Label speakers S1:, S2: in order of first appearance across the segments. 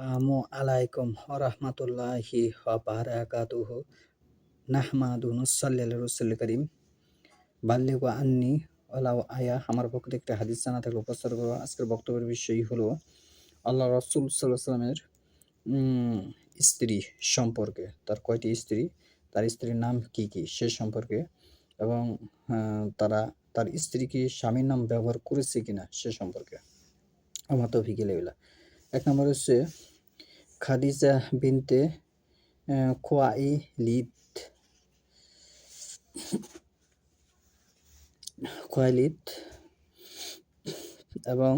S1: আসসালামু আলাইকুম ওয়া বারাকাতুহু নাহমাদুহু নুসাল্লি আলা রাসূলিল কারীম বাল্লিগু আন্নি ওয়ালাউ আয়া। আমার পক্ষ থেকে একটা হাদিস জানা থাকলে উপস্থাপন করব। আজকের বক্তব্যের বিষয় হলো আল্লাহ রাসূল সাল্লাল্লাহু আলাইহি ওয়াসাল্লামের স্ত্রী সম্পর্কে। তার কয়টি স্ত্রী, তার স্ত্রীর নাম কি কি সে সম্পর্কে, এবং তার স্ত্রী কি স্বামীর নাম ব্যবহার করেছে কিনা সে সম্পর্কে। আমার তৌফিক ইল্লাহ। এক নম্বর হচ্ছে খাদিজা বিনতে খুয়াইলিদ এবং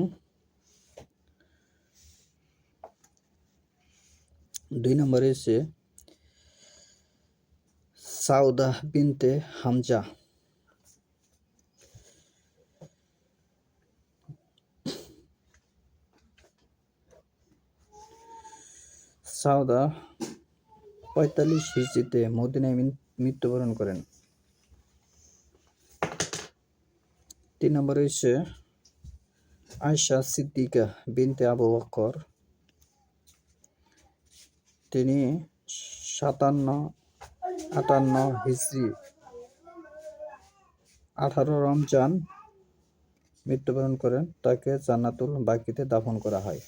S1: 2 নম্বরে হচ্ছে সাউদা বিনতে হামজা। সাউদা 45 হিজরিতে মদিনায় মৃত্যুবরণ করেন। 3 নম্বরে হচ্ছে আয়েশা সিদ্দিকা বিনতে আবু বকর। তিনি 57-58 হিজরি 18 রমজান মৃত্যুবরণ করেন। তাকে জান্নাতুল বাকিতে দাফন করা হয়।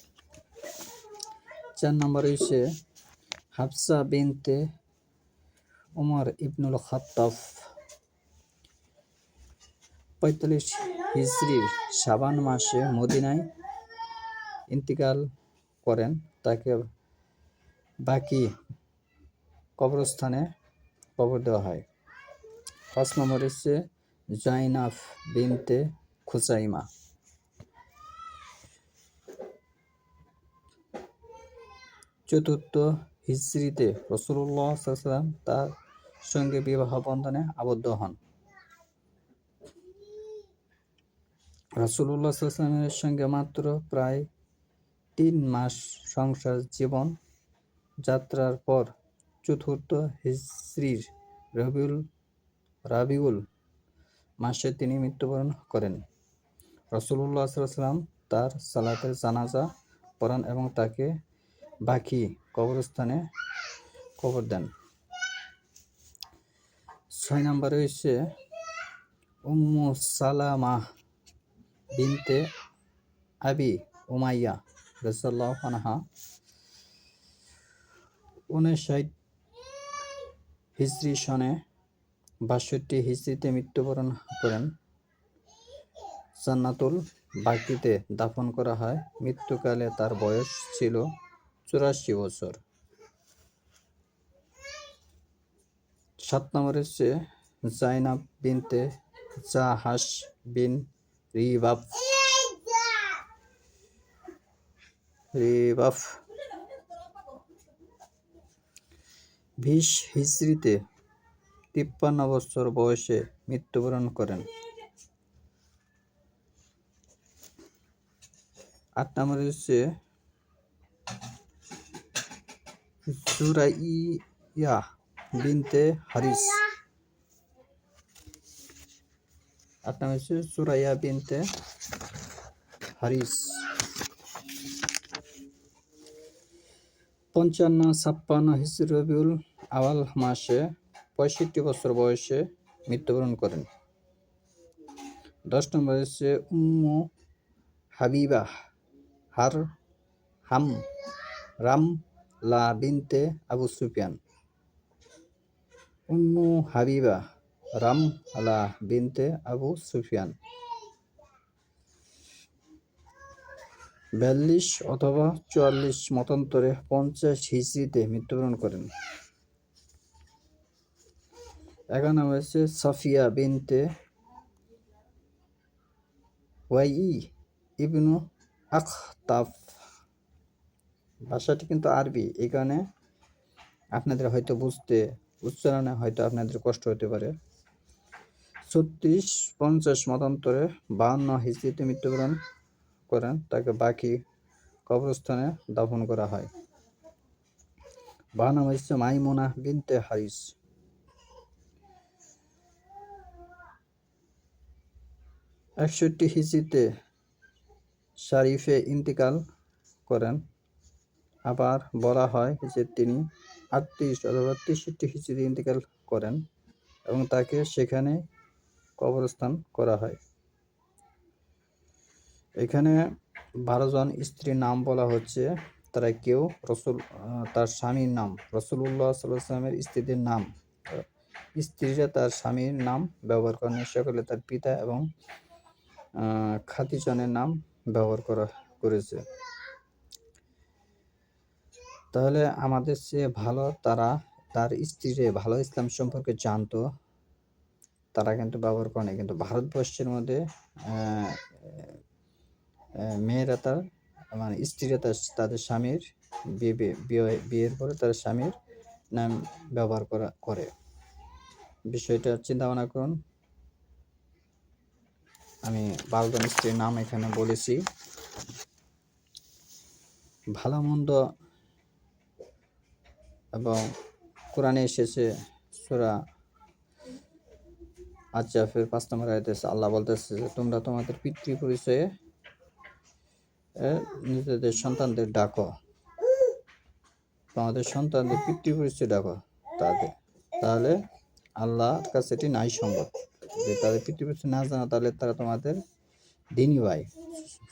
S1: 4 নম্বরে হচ্ছে হাফসা বিনতে উমর ইবনুল খাত্তাব। 45 হিজরির শাবান মাসে মদিনায় ইন্তিকাল করেন। তাকে বাকি কবরস্থানে কবর দেওয়া হয়। 5 নম্বর হচ্ছে জাইনাব বিনতে খুজাইমা। 4 হিজরিতে রাসূলুল্লাহ সাল্লাল্লাহু আলাইহি ওয়াসাল্লাম তার সঙ্গে বিবাহ বন্ধনে আবদ্ধ হন। রাসূলুল্লাহ সাল্লাল্লাহু আলাইহি ওয়াসাল্লামের সঙ্গে মাত্র প্রায় 3 মাস সংসার জীবন যাত্রার পর 4 হিজরির রাবিউল মাসে তিনি মৃত্যুবরণ করেন। রাসূলুল্লাহ সাল্লাল্লাহু আলাইহি ওয়াসাল্লাম তার সালাতের জানাজা পড়ান এবং তাকে বাকি কবরস্থানে কবর দেন। 6 নম্বরে হচ্ছে উম্মু সালামা বিনতে আবি উমাইয়া রাদিয়াল্লাহু আনহা। 59 হিজরি সনে 62 হিজরিতে মৃত্যুবরণ করেন। জান্নাতুল বাকিতে দাফন করা হয়। মৃত্যুকালে তার বয়স ছিল 84 বছর। 7 নম্বরে হচ্ছে জাইনাব বিনতে জাহাস বিন রিবাব। 20 হিজরিতে 53 বছর বয়সে মৃত্যুবরণ করেন। 8 নম্বরে হচ্ছে সুরাইয়া বিনতে হারিস। 8 নম্বরে হচ্ছে সুরাইয়া বিনতে হারিস। 55-56 হিজরি রবিউল আওয়াল মাসে 65 বছর বয়সে মৃত্যুবরণ করেন। 10 নম্বরে হচ্ছে উম্মু হাবিবা রামলা বিনতে আবু সুফিয়ান। উম্মু হাবিবা রামলা বিনতে আবু সুফিয়ান 42 অথবা 44 মতান্তরে 50 হিজরিতে মৃত্যুবরণ করেন। 11 নম্বর হচ্ছে সাফিয়া বিনতে ওয়াই ইবনু আখতাব। ভাষাটি কিন্তু আরবি, এই কারণে আপনাদের হয়তো বুঝতে, উচ্চারণে হয়তো আপনাদের কষ্ট হতে পারে। 36-50 মতান্তরে 52 হিজরিতে মৃত্যুবরণ করেন। তাকে বাকি কবরস্থানে দাফন করা হয়। 52 নম্বর হচ্ছে মাইমুনা বিনতে হারিস। 61 হিজরিতে শারিফে ইন্তিকাল করেন। আবার বলা হয় যে তিনি 38 অথবা 63 হিজরি ইন্তেকাল করেন এবং তাকে সেখানে কবরস্থান করা হয়। এখানে 12 জন স্ত্রীর নাম বলা হচ্ছে, তারা কেউ তার স্বামীর নাম, রাসূলুল্লাহ সাল্লাল্লাহু আলাইহি ওয়াসাল্লামের স্ত্রীদের নাম, স্ত্রীরা তার স্বামীর নাম ব্যবহার করেন, সকলে তার পিতা এবং খাদিজানের নাম ব্যবহার করেছে। তাহলে আমাদের চেয়ে ভালো তারা তার স্ত্রীরে ভালো ইসলাম সম্পর্কে জানতো, তারা কিন্তু ব্যবহার করে না। কিন্তু ভারতবর্ষের মধ্যে মেয়েরা মানে স্ত্রীরা তাদের স্বামীর বিয়ের পরে তার স্বামীর নাম ব্যবহার করে। বিষয়টা চিন্তা ভাবনা করুন। আমি 12 জন স্ত্রীর নাম এখানে বলেছি। ভালো মন্দ এবং কোরআনে এসেছে সূরা আজ-জাফের 5 নম্বর আয়াতে আল্লাহ বলতেছে যে তোমরা তোমাদের পিতৃ পরিচয়ে নিজেদের সন্তানদের ডাকো, তোমাদের সন্তানদের পিতৃ পরিচয় ডাকো তাহলে আল্লাহর কাছে এটি নাই সম্ভব। যদি তাদের পিতৃ পরিচয় না জানো তাহলে তারা তোমাদের দিনী ভাই।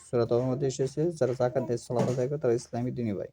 S1: সূরা তওবার মধ্যে এসেছে যারা যাকাত দেয়, সালাত আদায় করে তারা ইসলামী দিনী ভাই।